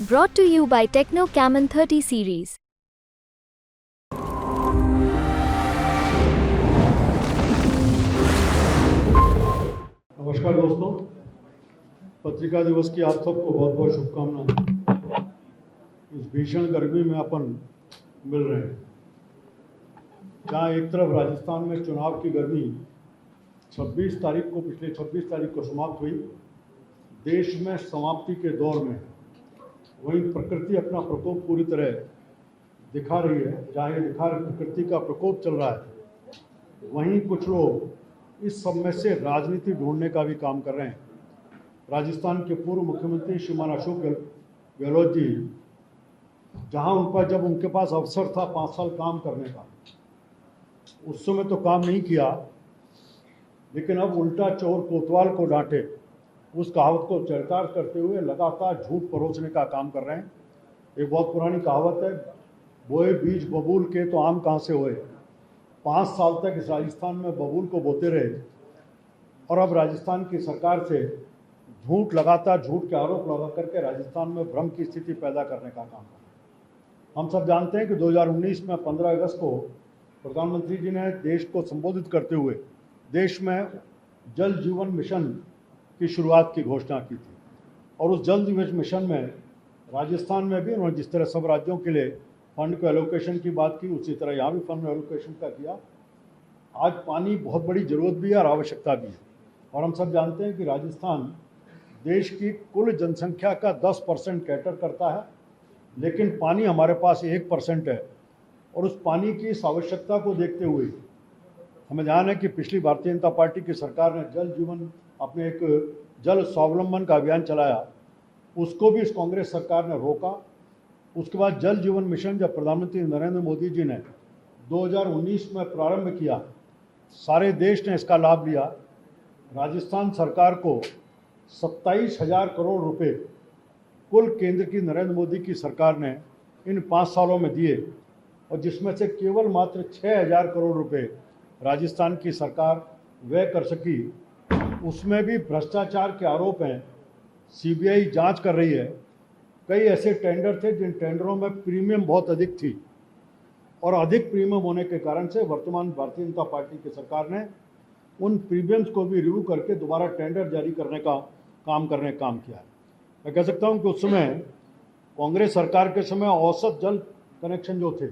Brought to you by Techno Camon 30 series. नमस्कार दोस्तों, पत्रिका दिवस की आप सबको बहुत बहुत शुभकामनाएं। इस भीषण गर्मी में अपन मिल रहे हैं, जहाँ एक तरफ राजस्थान में चुनाव की गर्मी 26 तारीख को पिछले 26 तारीख को समाप्त हुई, देश में समाप्ति के दौर में, वहीं प्रकृति अपना प्रकोप पूरी तरह दिखा रही है। जहाँ ये दिखा प्रकृति का प्रकोप चल रहा है, वहीं कुछ लोग इस सब में से राजनीति ढूंढने का भी काम कर रहे हैं। राजस्थान के पूर्व मुख्यमंत्री श्रीमान अशोक गहलोत जी, जहां जब उनके पास अवसर था 5 साल काम करने का, उस समय तो काम नहीं किया, लेकिन अब उल्टा चोर कोतवाल को डांटे, उस कहावत को चरितार्थ करते हुए लगातार झूठ परोसने का काम कर रहे हैं। एक बहुत पुरानी कहावत है, बोए बीज बबूल के तो आम कहाँ से होए। 5 साल तक इस राजस्थान में बबूल को बोते रहे और अब राजस्थान की सरकार से लगातार झूठ के आरोप लगा करके राजस्थान में भ्रम की स्थिति पैदा करने का काम कर। हम सब जानते हैं कि 2019 में 15 अगस्त को प्रधानमंत्री जी ने देश को संबोधित करते हुए देश में जल जीवन मिशन की शुरुआत की घोषणा की थी, और उस जल जीवन मिशन में राजस्थान में भी उन्होंने जिस तरह सब राज्यों के लिए फंड को एलोकेशन की बात की, उसी तरह यहाँ भी फंड एलोकेशन का किया। आज पानी बहुत बड़ी ज़रूरत भी है और आवश्यकता भी है, और हम सब जानते हैं कि राजस्थान देश की कुल जनसंख्या का 10% कैटर करता है, लेकिन पानी हमारे पास 1% है। और उस पानी की इस आवश्यकता को देखते हुए हमें ध्यान है कि पिछली भारतीय जनता पार्टी की सरकार ने जल जीवन अपने एक जल स्वावलंबन का अभियान चलाया, उसको भी इस कांग्रेस सरकार ने रोका। उसके बाद जल जीवन मिशन जब प्रधानमंत्री नरेंद्र मोदी जी ने 2019 में प्रारंभ किया, सारे देश ने इसका लाभ लिया। राजस्थान सरकार को 27,000 करोड़ रुपए कुल केंद्र की नरेंद्र मोदी की सरकार ने इन 5 सालों में दिए, और जिसमें से केवल मात्र 6,000 करोड़ रुपए राजस्थान की सरकार व्यय कर सकी। उसमें भी भ्रष्टाचार के आरोप हैं, सीबीआई जांच कर रही है। कई ऐसे टेंडर थे जिन टेंडरों में प्रीमियम बहुत अधिक थी, और अधिक प्रीमियम होने के कारण से वर्तमान भारतीय जनता पार्टी की सरकार ने उन प्रीमियम्स को भी रिव्यू करके दोबारा टेंडर जारी करने का काम किया है। मैं कह सकता हूं कि उस समय कांग्रेस सरकार के समय औसत जल कनेक्शन जो थे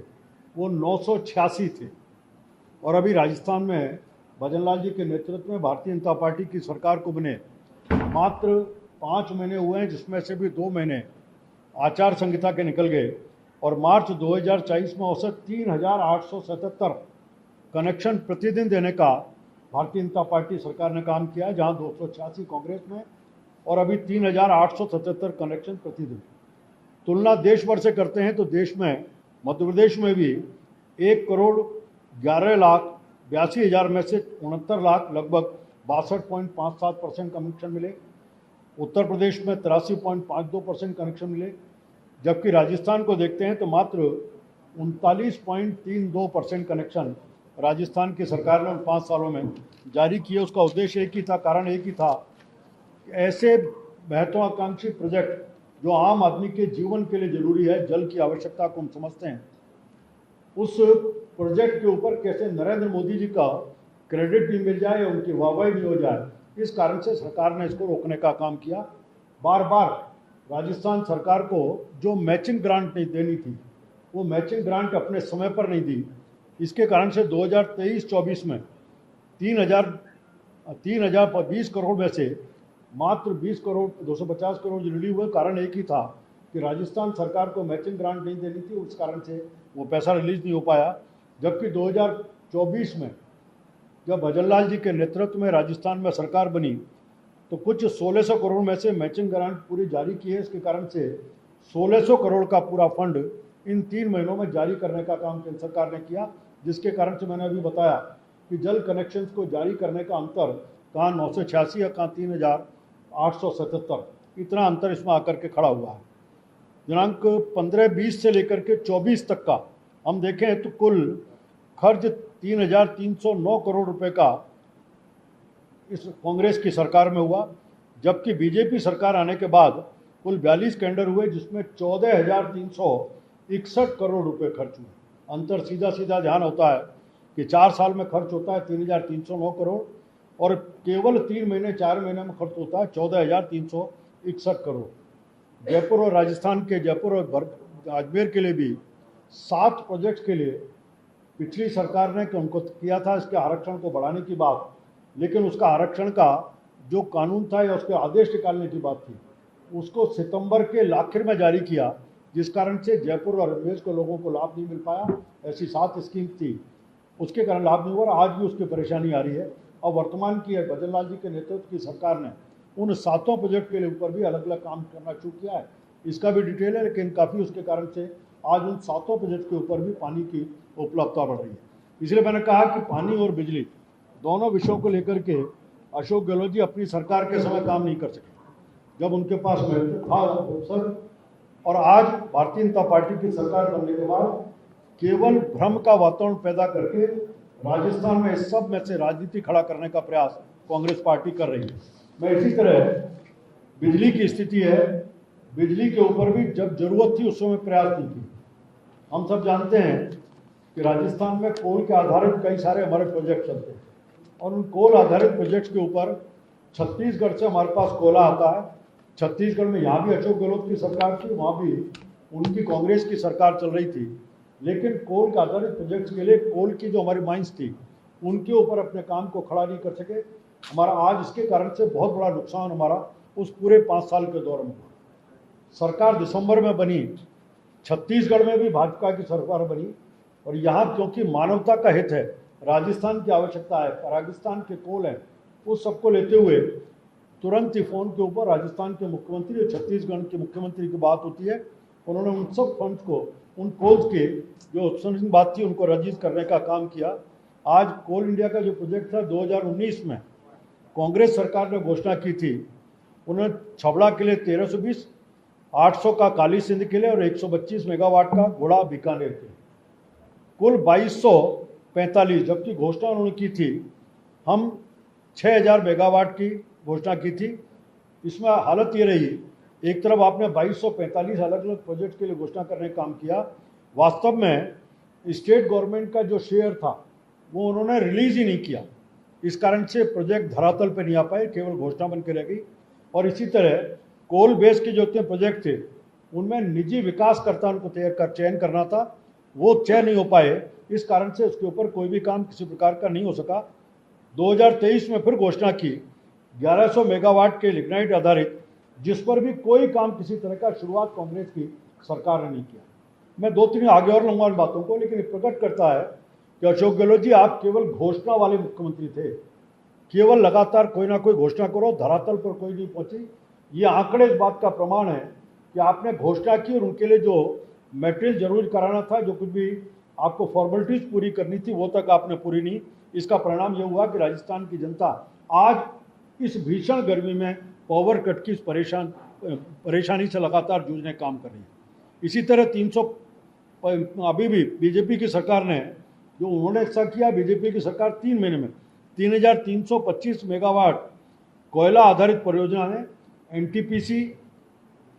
वो 986 थे, और अभी राजस्थान में भजनलाल जी के नेतृत्व में भारतीय जनता पार्टी की सरकार को बने मात्र 5 महीने हुए हैं, जिसमें से भी 2 महीने आचार संहिता के निकल गए, और मार्च 2024 में औसत 3,877 कनेक्शन प्रतिदिन देने का भारतीय जनता पार्टी सरकार ने काम किया, जहां 286 कांग्रेस में और अभी 3,877 कनेक्शन प्रतिदिन। तुलना देश भर से करते हैं तो देश में मध्य प्रदेश में भी 1,11,82,000 में से 69 लाख लगभग 62.57% कनेक्शन मिले। उत्तर प्रदेश में 83.52% कनेक्शन मिले, जबकि राजस्थान को देखते हैं तो मात्र 39.32% कनेक्शन राजस्थान की सरकार ने उन 5 सालों में जारी किए। उसका उद्देश्य एक ही था, कारण एक ही था, ऐसे महत्वाकांक्षी प्रोजेक्ट जो आम आदमी के जीवन के लिए जरूरी है, जल की आवश्यकता को हम समझते हैं, उस प्रोजेक्ट के ऊपर कैसे नरेंद्र मोदी जी का क्रेडिट भी मिल जाए, उनकी वाहवाही भी हो जाए, इस कारण से सरकार ने इसको रोकने का काम किया। बार बार राजस्थान सरकार को जो मैचिंग ग्रांट नहीं देनी थी, वो मैचिंग ग्रांट अपने समय पर नहीं दी। इसके कारण से 2023-24 में 3,020 करोड़ में से मात्र 20 करोड़ 250 करोड़ रिलीव हुए। कारण एक ही था कि राजस्थान सरकार को मैचिंग ग्रांट नहीं देनी थी, उस कारण से वो पैसा रिलीज नहीं हो पाया। जबकि 2024 में जब भजनलाल जी के नेतृत्व में राजस्थान में सरकार बनी तो कुछ 1,600 करोड़ में से मैचिंग ग्रांट पूरी जारी की है। इसके कारण से 1,600 करोड़ का पूरा फंड इन 3 महीनों में जारी करने का काम केंद्र सरकार ने किया, जिसके कारण से मैंने अभी बताया कि जल कनेक्शंस को जारी करने का अंतर कहाँ 986 है, कहाँ 3,877, इतना अंतर इसमें आकर के खड़ा हुआ है। दिनांक 15-20 से लेकर के 24 तक का हम देखें तो कुल खर्च 3,309 करोड़ रुपए का इस कांग्रेस की सरकार में हुआ, जबकि बीजेपी सरकार आने के बाद कुल 42 टेंडर हुए, जिसमें 14,361 करोड़ रुपए खर्च हुए। अंतर सीधा सीधा ध्यान होता है कि 4 साल में खर्च होता है 3,309 करोड़ और केवल 3 महीने 4 महीने में खर्च होता है 14,361 करोड़। जयपुर और राजस्थान के जयपुर और अजमेर के लिए भी 7 प्रोजेक्ट्स के लिए पिछली सरकार ने उनको किया था इसके आरक्षण को बढ़ाने की बात, लेकिन उसका आरक्षण का जो कानून था या उसके आदेश निकालने की बात थी, उसको सितंबर के आखिर में जारी किया, जिस कारण से जयपुर और अजमेर के लोगों को लाभ नहीं मिल पाया। ऐसी 7 स्कीम थी, उसके कारण लाभ नहीं हुआ। आज भी उसकी परेशानी आ रही है। और वर्तमान की भजन लाल जी के नेतृत्व की सरकार ने उन 7 प्रोजेक्ट के ऊपर भी अलग अलग काम करना शुरू किया है। इसका भी डिटेल है, लेकिन काफ़ी उसके कारण से आज उन 7 प्रोजेक्ट के ऊपर भी पानी की उपलब्धता बढ़ रही है। इसलिए मैंने कहा कि पानी और बिजली दोनों विषयों को लेकर के अशोक गहलोत जी अपनी सरकार के समय काम नहीं कर सके, जब उनके पास था अवसर। और आज भारतीय जनता पार्टी की सरकार बनने के बाद केवल भ्रम का वातावरण पैदा करके राजस्थान में इस सब में से राजनीति खड़ा करने का प्रयास कांग्रेस पार्टी कर रही है। मैं इसी तरह बिजली की स्थिति है, बिजली के ऊपर भी जब जरूरत थी उस समय प्रयास नहीं की। हम सब जानते हैं कि राजस्थान में कोल के आधारित कई सारे हमारे प्रोजेक्ट चलते हैं और उन कोल आधारित प्रोजेक्ट्स के ऊपर छत्तीसगढ़ से हमारे पास कोयला आता है। छत्तीसगढ़ में यहाँ भी अशोक गहलोत की सरकार थी, वहाँ भी उनकी कांग्रेस की सरकार चल रही थी, लेकिन कोल के आधारित प्रोजेक्ट्स के लिए कोल की जो हमारी माइंस थी उनके ऊपर अपने काम को खड़ा नहीं कर सके। हमारा आज इसके कारण से बहुत बड़ा नुकसान हमारा उस पूरे 5 साल के दौर में हुआ। सरकार दिसंबर में बनी, छत्तीसगढ़ में भी भाजपा की सरकार बनी और यहाँ क्योंकि मानवता का हित है, राजस्थान की आवश्यकता है, राजस्थान के कोल है, उस सबको लेते हुए तुरंत ही फोन के ऊपर राजस्थान के मुख्यमंत्री और छत्तीसगढ़ के मुख्यमंत्री की बात होती है। उन्होंने उन सब फंड्स को, उन कोल्स के जो आउटस्टैंडिंग बात थी उनको रजिस्टर करने का काम किया। आज कोल इंडिया का जो प्रोजेक्ट था 2019 में कांग्रेस सरकार ने घोषणा की थी, उन्होंने छबड़ा के लिए 1320, 800 का काली सिंध के लिए और 125 मेगावाट का घोड़ा बीकानेर के लिए, कुल 2245, जबकि घोषणा उन्होंने की थी हम 6000 मेगावाट की घोषणा की थी। इसमें हालत ये रही, एक तरफ आपने 2245 अलग अलग प्रोजेक्ट के लिए घोषणा करने का काम किया, वास्तव में स्टेट गवर्नमेंट का जो शेयर था वो उन्होंने रिलीज ही नहीं किया। इस कारण से प्रोजेक्ट धरातल पर नहीं आ पाए, केवल घोषणा बन के रह गई। और इसी तरह कोल बेस के जो प्रोजेक्ट थे उनमें निजी विकासकर्ता उनको चयन करना था, वो चयन नहीं हो पाए। इस कारण से उसके ऊपर कोई भी काम किसी प्रकार का नहीं हो सका। 2023 में फिर घोषणा की 1100 मेगावाट के लिग्नाइट आधारित, जिस पर भी कोई काम किसी तरह का शुरुआत कांग्रेस की सरकार ने नहीं किया। मैं 2-3 आगे और लूँगा इन बातों को, लेकिन प्रकट करता है कि अशोक गहलोत जी आप केवल घोषणा वाले मुख्यमंत्री थे, केवल लगातार कोई ना कोई घोषणा करो, धरातल पर कोई नहीं पहुंची। ये आंकड़े इस बात का प्रमाण है कि आपने घोषणा की और उनके लिए जो मटेरियल जरूर कराना था, जो कुछ भी आपको फॉर्मेलिटीज पूरी करनी थी, वो तक आपने पूरी नहीं। इसका परिणाम ये हुआ कि राजस्थान की जनता आज इस भीषण गर्मी में पावर कट की परेशानी से लगातार जूझने काम कर रही है। इसी तरह 300 अभी भी बीजेपी की सरकार ने जो उन्होंने ऐसा किया, बीजेपी की सरकार 3 महीने में 3325 मेगावाट कोयला आधारित परियोजना है। NTPC,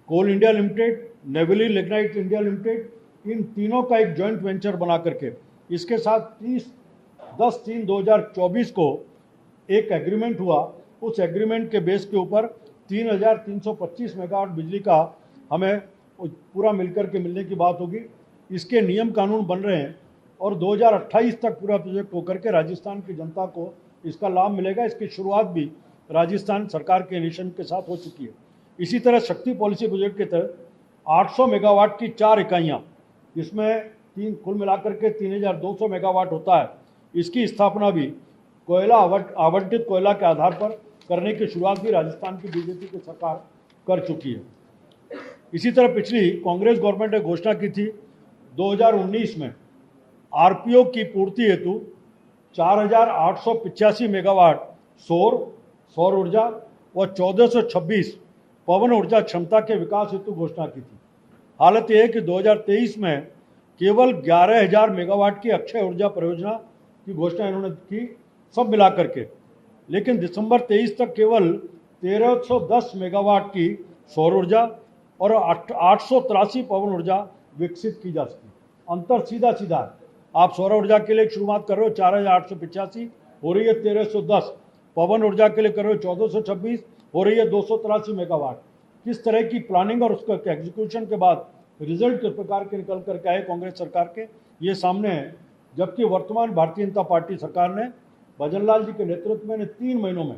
coal India limited, Neyveli lignite India limited, इन तीनों का एक जॉइंट वेंचर बना करके इसके साथ 10/3/2024 को एक एग्रीमेंट हुआ। उस एग्रीमेंट के बेस के ऊपर 3325 मेगावाट बिजली का हमें पूरा मिलकर के मिलने की बात होगी। इसके नियम कानून बन रहे हैं और 2028 तक पूरा प्रोजेक्ट होकर के राजस्थान की जनता को इसका लाभ मिलेगा। इसकी शुरुआत भी राजस्थान सरकार के इनिशिएटिव के साथ हो चुकी है। इसी तरह शक्ति पॉलिसी प्रोजेक्ट के तहत 800 मेगावाट की 4 इकाइयाँ, जिसमें कुल मिलाकर के 3200 मेगावाट होता है, इसकी स्थापना भी कोयला आवंटित कोयला के आधार पर करने की शुरुआत भी राजस्थान की बीजेपी की सरकार कर चुकी है। इसी तरह पिछली कांग्रेस गवर्नमेंट ने घोषणा की थी 2019 में आरपीओ की पूर्ति हेतु 4885 मेगावाट सौर ऊर्जा व 1426 पवन ऊर्जा क्षमता के विकास हेतु घोषणा की थी। हालत यह है कि 2023 में केवल 11000 मेगावाट की अक्षय ऊर्जा परियोजना की घोषणा इन्होंने की, सब मिलाकर के। लेकिन दिसंबर 23 तक केवल 1310 मेगावाट की सौर ऊर्जा और 883 पवन ऊर्जा विकसित की जा सके। अंतर सीधा सीधा है। आप सौर ऊर्जा के लिए शुरुआत कर रहे हो 4885, हो रही है 1310। पवन ऊर्जा के लिए कर रहे हो 1426, हो रही है 283 मेगावाट। किस तरह की प्लानिंग और उसका एग्जीक्यूशन के बाद रिजल्ट किस प्रकार के निकल करके आए कांग्रेस सरकार के, ये सामने है। जबकि वर्तमान भारतीय जनता पार्टी सरकार ने भजनलाल जी के नेतृत्व में 3 महीनों में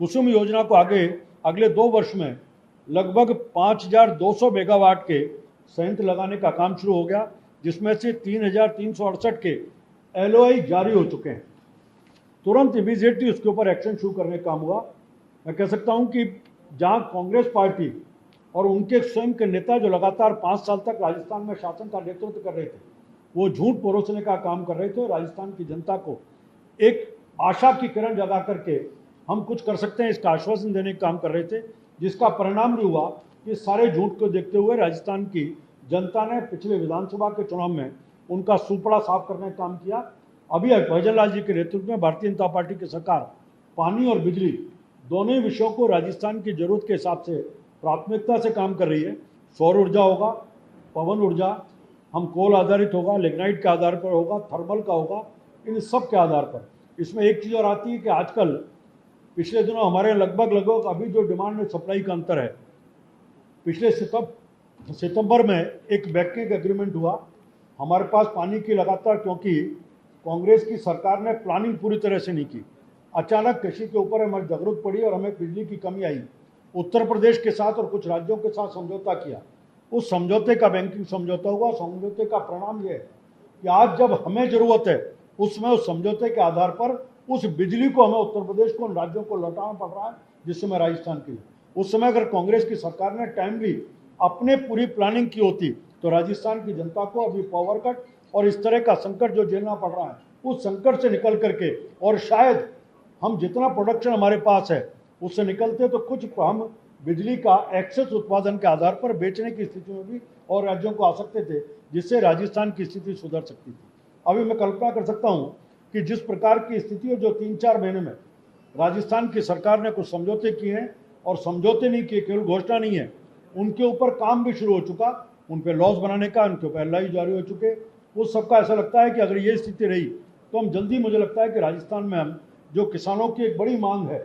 कुसुम योजना को आगे अगले 2 वर्ष में लगभग 5200 मेगावाट के संयंत्र लगाने का काम शुरू हो गया, जिसमें से 3368 के LOI जारी हो चुके हैं। तुरंत इमीडिएटली उसके ऊपर एक्शन शुरू करने का काम हुआ। मैं कह सकता हूं कि जहां कांग्रेस पार्टी और उनके स्वयं के नेता जो लगातार 5 साल तक राजस्थान में शासन का नेतृत्व कर रहे थे, वो झूठ परोसने का काम कर रहे थे। राजस्थान की जनता को एक आशा की किरण जगा करके हम कुछ कर सकते हैं इसका आश्वासन देने का काम कर रहे थे, जिसका परिणाम भी हुआ कि सारे झूठ को देखते हुए राजस्थान की जनता ने पिछले विधानसभा के चुनाव में उनका सुपड़ा साफ करने का काम किया। अभी भजनलाल जी के नेतृत्व में भारतीय जनता पार्टी की सरकार पानी और बिजली दोनों ही विषयों को राजस्थान की जरूरत के हिसाब से प्राथमिकता से काम कर रही है। सौर ऊर्जा होगा, पवन ऊर्जा, हम कोल आधारित होगा, लिग्नाइट के आधार पर होगा, थर्मल का होगा, इन सब के आधार पर। इसमें एक चीज़ और आती है कि आजकल पिछले दिनों हमारे लगभग अभी जो डिमांड में सप्लाई का अंतर है, पिछले सितंबर में एक बैंकिंग एग्रीमेंट हुआ हमारे पास पानी की लगातार, क्योंकि कांग्रेस की सरकार ने प्लानिंग पूरी तरह से नहीं की। अचानक कृषि के ऊपर हमारी जरूरत पड़ी और हमें बिजली की कमी आई। उत्तर प्रदेश के साथ और कुछ राज्यों के साथ समझौता किया। उस समझौते का बैंकिंग समझौता हुआ। समझौते का परिणाम यह है कि आज जब हमें जरूरत है उसमें उस समझौते के आधार पर उस बिजली को हमें उत्तर प्रदेश को, उन राज्यों को लौटाना पड़ रहा है, जिस समय राजस्थान की। उस समय अगर कांग्रेस की सरकार ने टाइमली अपने पूरी प्लानिंग की होती तो राजस्थान की जनता को अभी पावर कट और इस तरह का संकट जो झेलना पड़ रहा है, उस संकट से निकल करके, और शायद हम जितना प्रोडक्शन हमारे पास है उससे निकलते तो कुछ हम बिजली का एक्सेस उत्पादन के आधार पर बेचने की स्थिति में भी और राज्यों को आ सकते थे, जिससे राजस्थान की स्थिति सुधर सकती थी। अभी मैं कल्पना कर सकता हूं कि जिस प्रकार की स्थिति है, जो 3-4 महीने में राजस्थान की सरकार ने कुछ समझौते किए हैं, और समझौते नहीं किए, केवल घोषणा नहीं है, उनके ऊपर काम भी शुरू हो चुका। उन पर लॉस बनाने का, उनके ऊपर LOI जारी हो चुके। उस सबका ऐसा लगता है कि अगर ये स्थिति रही तो हम जल्दी, मुझे लगता है कि राजस्थान में हम जो किसानों की एक बड़ी मांग है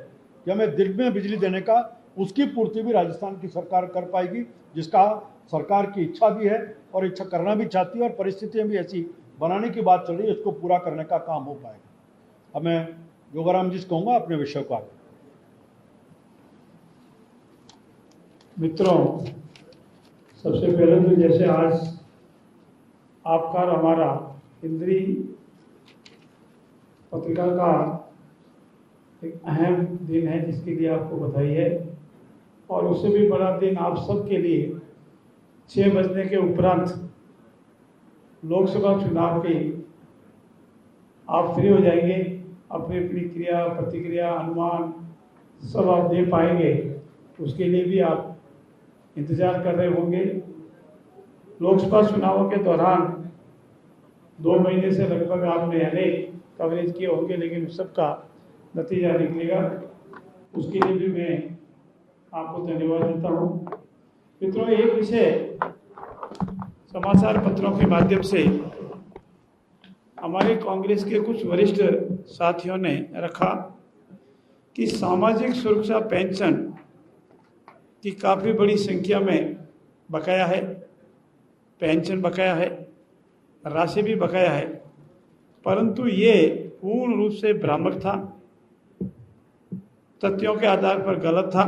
कि हमें दिन में बिजली देने का, उसकी पूर्ति भी राजस्थान की सरकार कर पाएगी, जिसका सरकार की इच्छा भी है और इच्छा करना भी चाहती है, और परिस्थितियां भी ऐसी बनाने की बात चल रही है, इसको पूरा करने का काम हो पाएगा। अब मैं जोगाराम जी से कहूँगा अपने विषय को आगे। मित्रों, सबसे पहले तो जैसे आज आपका और हमारा हिंदी पत्रिका का एक अहम दिन है, जिसके लिए आपको बधाई है, और उससे भी बड़ा दिन आप सबके लिए 6 बजने के उपरांत लोकसभा चुनाव के आप फ्री हो जाएंगे, अपनी अपनी क्रिया प्रतिक्रिया अनुमान सब आप दे पाएंगे, उसके लिए भी आप इंतजार कर रहे होंगे। लोकसभा चुनावों के दौरान 2 महीने से लगभग आपने अनेक कवरेज किए होंगे, लेकिन उस सब का नतीजा निकलेगा, उसके लिए भी मैं आपको धन्यवाद देता हूँ। मित्रों, एक विषय समाचार पत्रों के माध्यम से हमारे कांग्रेस के कुछ वरिष्ठ साथियों ने रखा कि सामाजिक सुरक्षा पेंशन की काफ़ी बड़ी संख्या में बकाया है, पेंशन बकाया है, राशि भी बकाया है, परंतु ये पूर्ण रूप से भ्रामक था, तथ्यों के आधार पर गलत था।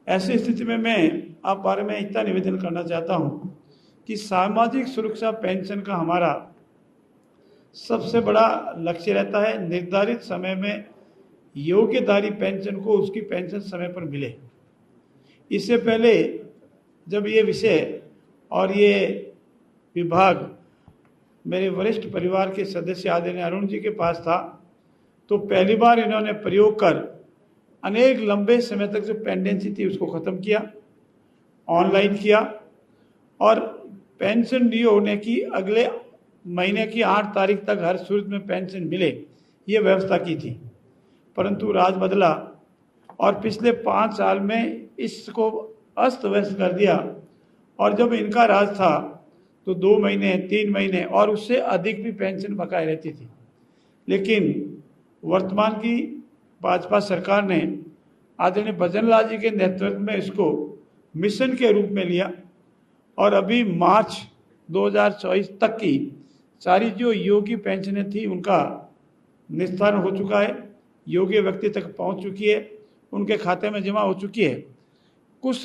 ऐसी स्थिति में मैं आप बारे में इतना निवेदन करना चाहता हूँ कि सामाजिक सुरक्षा पेंशन का हमारा सबसे बड़ा लक्ष्य रहता है निर्धारित समय में योग्यदारी पेंशन को उसकी पेंशन समय पर मिले। इससे पहले जब ये विषय और ये विभाग मेरे वरिष्ठ परिवार के सदस्य आदरणीय अरुण जी के पास था, तो पहली बार इन्होंने प्रयोग कर अनेक लंबे समय तक जो पेंडेंसी थी उसको ख़त्म किया, ऑनलाइन किया, और पेंशन ड्यू होने की अगले महीने की 8 तारीख तक हर सूरत में पेंशन मिले, ये व्यवस्था की थी। परंतु राज बदला और पिछले 5 साल में इसको अस्त व्यस्त कर दिया। और जब इनका राज था तो 2 महीने, 3 महीने और उससे अधिक भी पेंशन बकाए रहती थी। लेकिन वर्तमान की भाजपा सरकार ने आदरणीय भजन लाल जी के नेतृत्व में इसको मिशन के रूप में लिया और अभी मार्च 2024 तक की सारी जो योग्य पेंशनें थी उनका निस्तारण हो चुका है, योग्य व्यक्ति तक पहुंच चुकी है, उनके खाते में जमा हो चुकी है। कुछ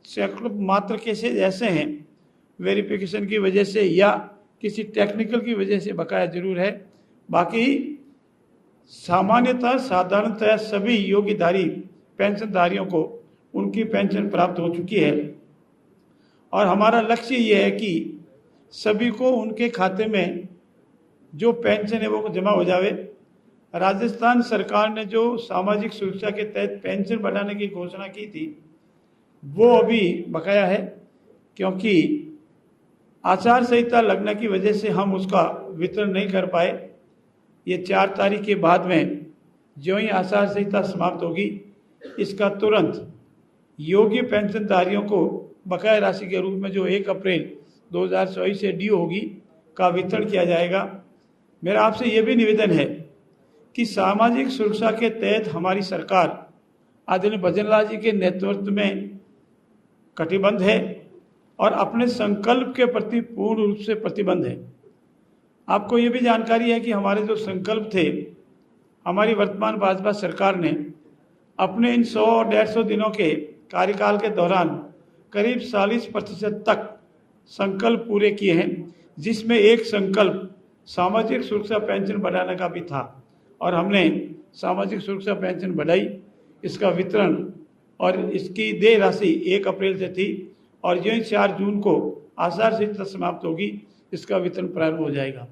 सैकड़ों मात्र केसेज ऐसे हैं वेरिफिकेशन की वजह से या किसी टेक्निकल की वजह से बकाया जरूर है, बाकी सामान्यतः साधारणतः सभी योग्यधारी पेंशनधारियों को उनकी पेंशन प्राप्त हो चुकी है। और हमारा लक्ष्य ये है कि सभी को उनके खाते में जो पेंशन है वो जमा हो जावे। राजस्थान सरकार ने जो सामाजिक सुरक्षा के तहत पेंशन बढ़ाने की घोषणा की थी वो अभी बकाया है, क्योंकि आचार संहिता लगने की वजह से हम उसका वितरण नहीं कर पाए। ये 4 तारीख के बाद में जो ही आचार संहिता समाप्त होगी इसका तुरंत योग्य पेंशनधारियों को बकाया राशि के रूप में जो 1 अप्रैल 2024 से ड्यू होगी का वितरण किया जाएगा। मेरा आपसे ये भी निवेदन है कि सामाजिक सुरक्षा के तहत हमारी सरकार आदरणीय भजन लाल जी के नेतृत्व में कटिबद्ध है और अपने संकल्प के प्रति पूर्ण रूप से प्रतिबद्ध है। आपको ये भी जानकारी है कि हमारे जो संकल्प थे, हमारी वर्तमान भाजपा सरकार ने अपने इन 100-150 दिनों के कार्यकाल के दौरान करीब 40% तक संकल्प पूरे किए हैं, जिसमें एक संकल्प सामाजिक सुरक्षा पेंशन बढ़ाने का भी था और हमने सामाजिक सुरक्षा पेंशन बढ़ाई। इसका वितरण और इसकी देय राशि 1 अप्रैल से थी और जो 4 जून को आचार संहिता समाप्त होगी इसका वितरण प्रारंभ हो जाएगा।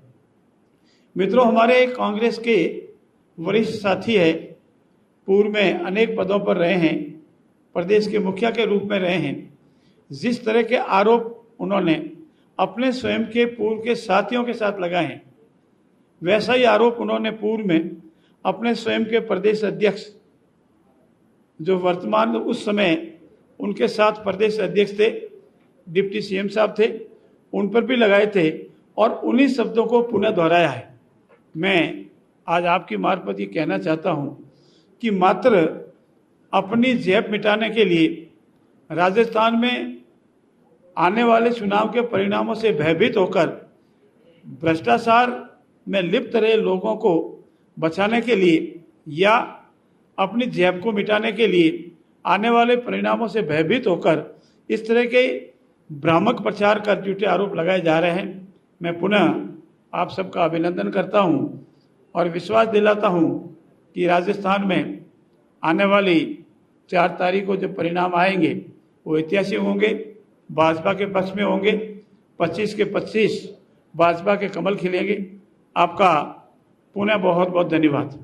मित्रों, हमारे कांग्रेस के वरिष्ठ साथी है, पूर्व में अनेक पदों पर रहे हैं, प्रदेश के मुखिया के रूप में रहे हैं। जिस तरह के आरोप उन्होंने अपने स्वयं के पूर्व के साथियों के साथ लगाए हैं, वैसा ही आरोप उन्होंने पूर्व में अपने स्वयं के प्रदेश अध्यक्ष जो वर्तमान उस समय उनके साथ प्रदेश अध्यक्ष थे, डिप्टी सीएम साहब थे, उन पर भी लगाए थे और उन्हीं शब्दों को पुनः दोहराया है। मैं आज आपकी मार्फत ये कहना चाहता हूं कि मात्र अपनी जेब मिटाने के लिए राजस्थान में आने वाले चुनाव के परिणामों से भयभीत होकर भ्रष्टाचार में लिप्त रहे लोगों को बचाने के लिए या अपनी जेब को मिटाने के लिए आने वाले परिणामों से भयभीत होकर इस तरह के भ्रामक प्रचार कर झूठे आरोप लगाए जा रहे हैं। मैं पुनः आप सबका अभिनंदन करता हूं और विश्वास दिलाता हूं कि राजस्थान में आने वाली 4 तारीख को जो परिणाम आएंगे वो ऐतिहासिक होंगे, भाजपा के पक्ष में होंगे। 25 के 25 भाजपा के कमल खिलेंगे। आपका पुनः बहुत बहुत धन्यवाद।